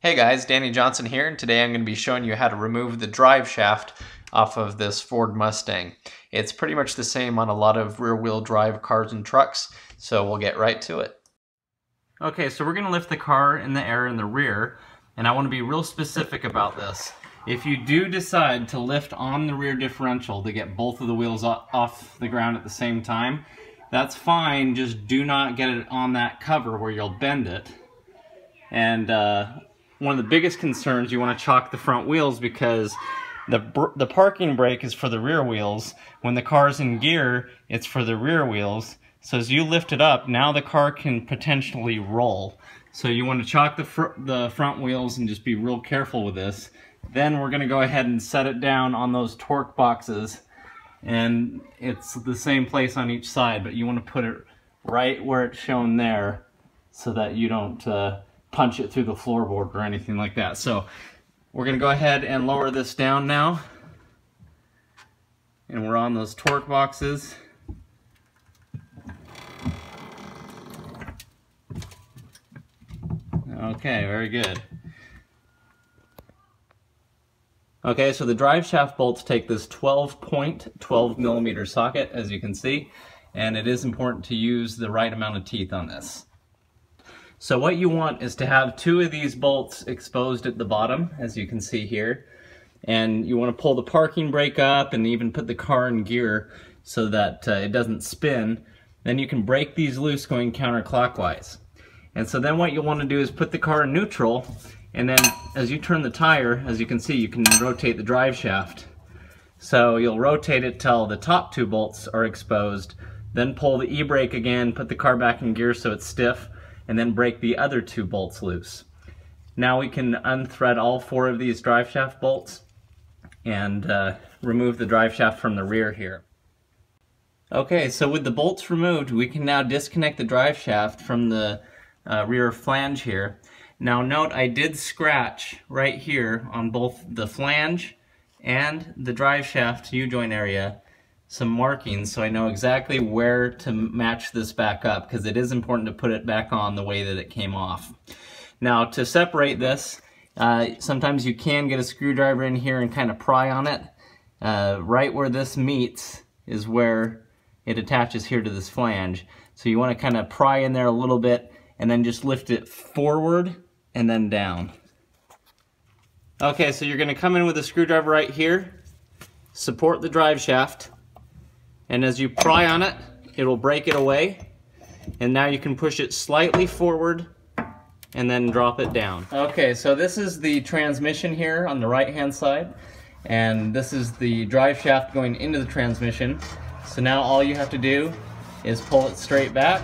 Hey guys, Danny Johnson here, and today I'm going to be showing you how to remove the drive shaft off of this Ford Mustang. It's pretty much the same on a lot of rear-wheel drive cars and trucks, so we'll get right to it. Okay, so we're going to lift the car in the air in the rear, and I want to be real specific about this. If you do decide to lift on the rear differential to get both of the wheels off the ground at the same time, that's fine, just do not get it on that cover where you'll bend it. And one of the biggest concerns, you want to chock the front wheels because the parking brake is for the rear wheels. When the car's in gear, it's for the rear wheels. So as you lift it up, now the car can potentially roll. So you want to chock the front wheels and just be real careful with this. Then we're going to go ahead and set it down on those torque boxes. And it's the same place on each side, but you want to put it right where it's shown there so that you don't punch it through the floorboard or anything like that. So we're going to go ahead and lower this down now. And we're on those torque boxes. Okay, very good. Okay, so the drive shaft bolts take this 12 millimeter socket, as you can see, and it is important to use the right amount of teeth on this. So what you want is to have two of these bolts exposed at the bottom, as you can see here. And you want to pull the parking brake up and even put the car in gear so that it doesn't spin. Then you can break these loose going counterclockwise. And so then what you'll want to do is put the car in neutral, and then as you turn the tire, as you can see, you can rotate the drive shaft. So you'll rotate it till the top two bolts are exposed, then pull the e-brake again, put the car back in gear so it's stiff, and then break the other two bolts loose. Now we can unthread all four of these drive shaft bolts and remove the drive shaft from the rear here. Okay, so with the bolts removed, we can now disconnect the drive shaft from the rear flange here. Now note, I did scratch right here on both the flange and the drive shaft U-joint area some markings so I know exactly where to match this back up, because it is important to put it back on the way that it came off. Now to separate this, sometimes you can get a screwdriver in here and kind of pry on it. Right where this meets is where it attaches here to this flange. So you want to kind of pry in there a little bit and then just lift it forward and then down. Okay, so you're going to come in with a screwdriver right here, support the drive shaft, and as you pry on it, it'll break it away. And now you can push it slightly forward and then drop it down. Okay, so this is the transmission here on the right-hand side, and this is the drive shaft going into the transmission. So now all you have to do is pull it straight back.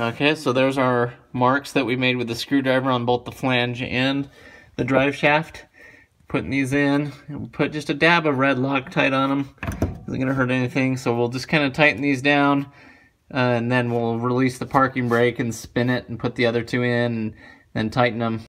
Okay, so there's our marks that we made with the screwdriver on both the flange and the drive shaft. Putting these in, and we'll put just a dab of red Loctite on them. Isn't going to hurt anything, so we'll just kind of tighten these down, and then we'll release the parking brake and spin it and put the other two in, and then tighten them.